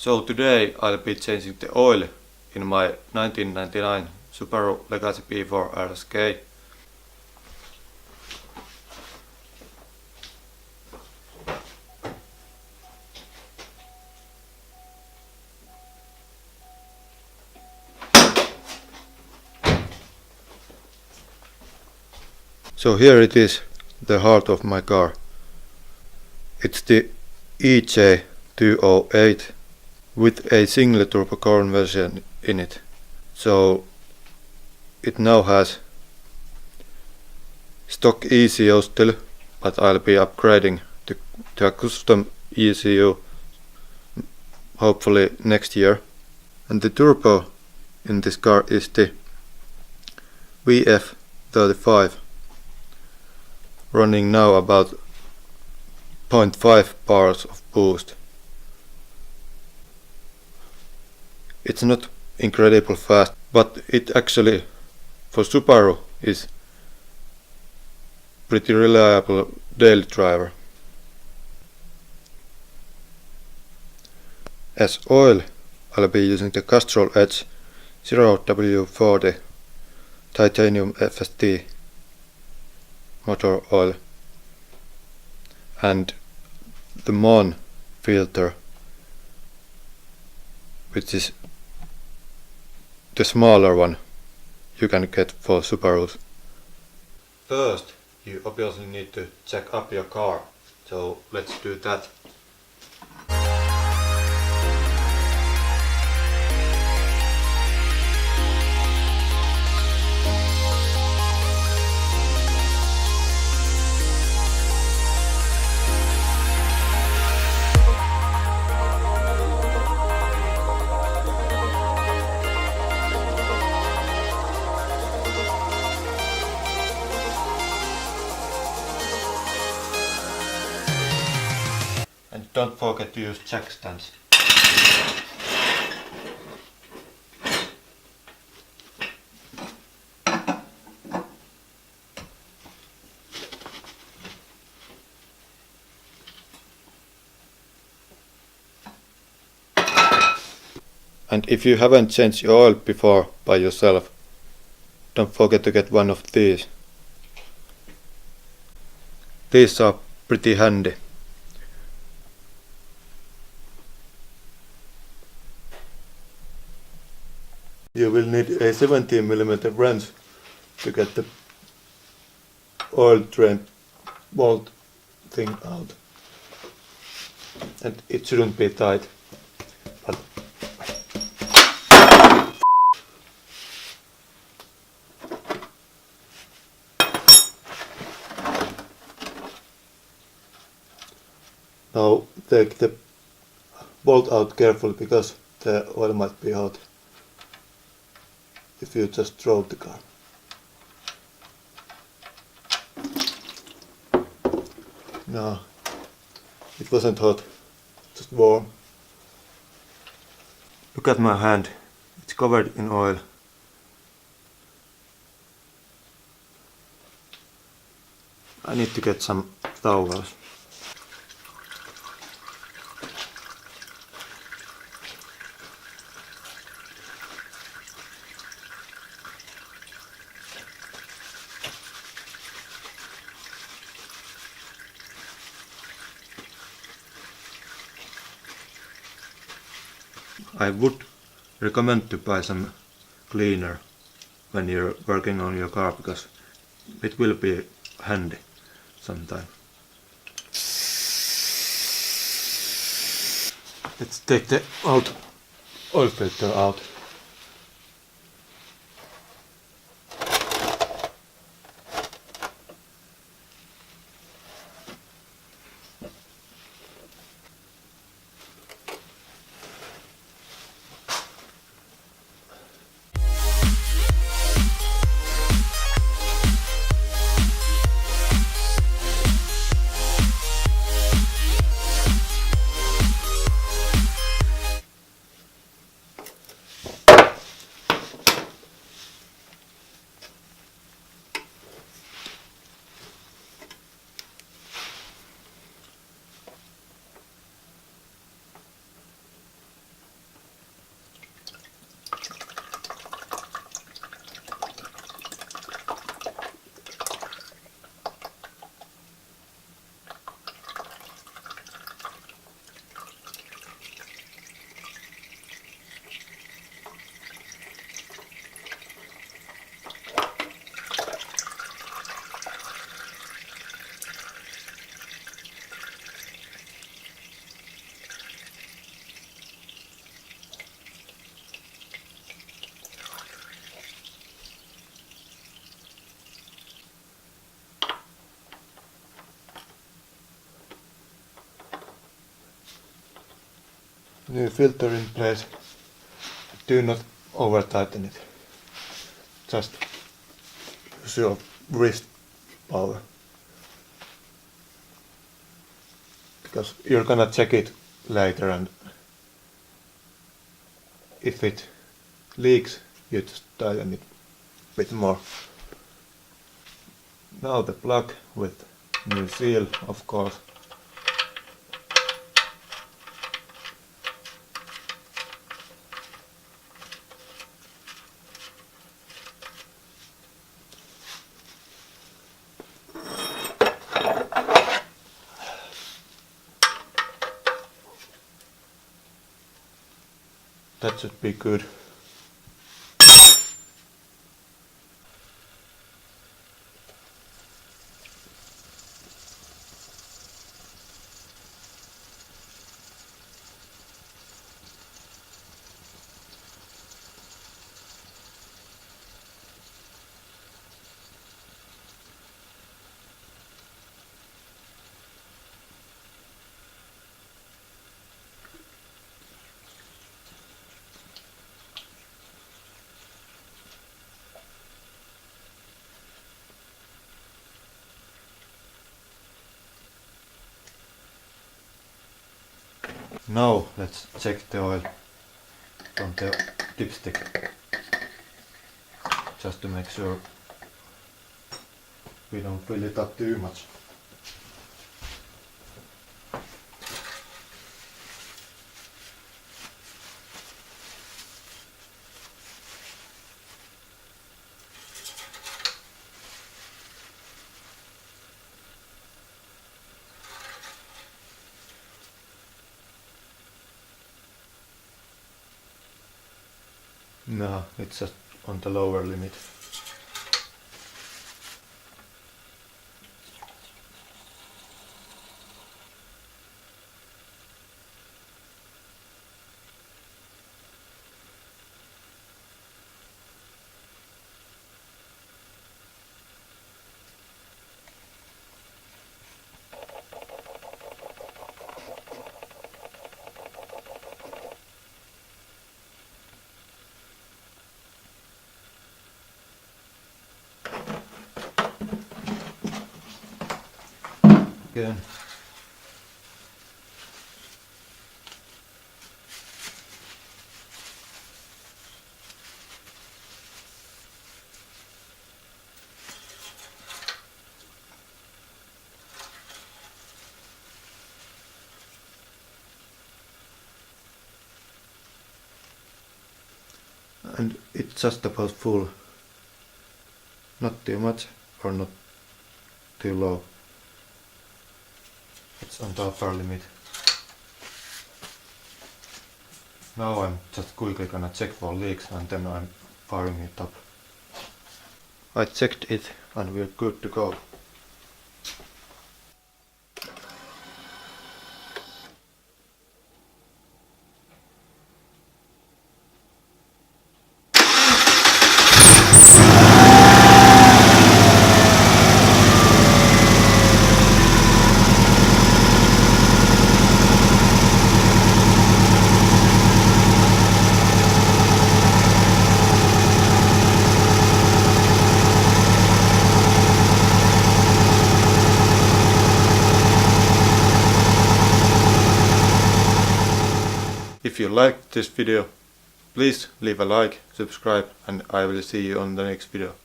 So today I'll be changing the oil in my 1999 Subaru Legacy B4 RSK. So here it is, the heart of my car. It's the EJ208 with a single turbo conversion in it. So it now has stock ECU still, but I'll be upgrading to a custom ECU hopefully next year. And the turbo in this car is the VF35, running now about 0.5 bars of boost. It's not incredibly fast, but it actually, for Subaru, is pretty reliable daily driver. As oil, I'll be using the Castrol Edge 0W40 titanium FST motor oil and the MON filter, which is the smaller one you can get for Subarus. First, you obviously need to check up your car, so let's do that. And don't forget to use jack stands. And if you haven't changed your oil before by yourself, don't forget to get one of these. These are pretty handy. You will need a 17mm wrench to get the oil drain bolt thing out. And it shouldn't be tight. But now take the bolt out carefully because the oil might be hot if you just drove the car. No, it wasn't hot, just warm. Look at my hand, it's covered in oil. I need to get some towels. I would recommend to buy some cleaner when you're working on your car, because it will be handy sometime. Let's take the old oil filter out. New filter in place. Do not over tighten it. Just use your wrist power. Because you're gonna check it later, and if it leaks, you just tighten it a bit more. Now the plug with new seal, of course. That should be good. Now let's check the oil from the dipstick, just to make sure we don't fill it up too much. No, it's just on the lower limit. Again. And it's just about full, not too much or not too low. It's on the upper limit. Now I'm just quickly gonna check for leaks and then I'm firing it up. I checked it and we're good to go. If you liked this video, please leave a like, subscribe, and I will see you on the next video.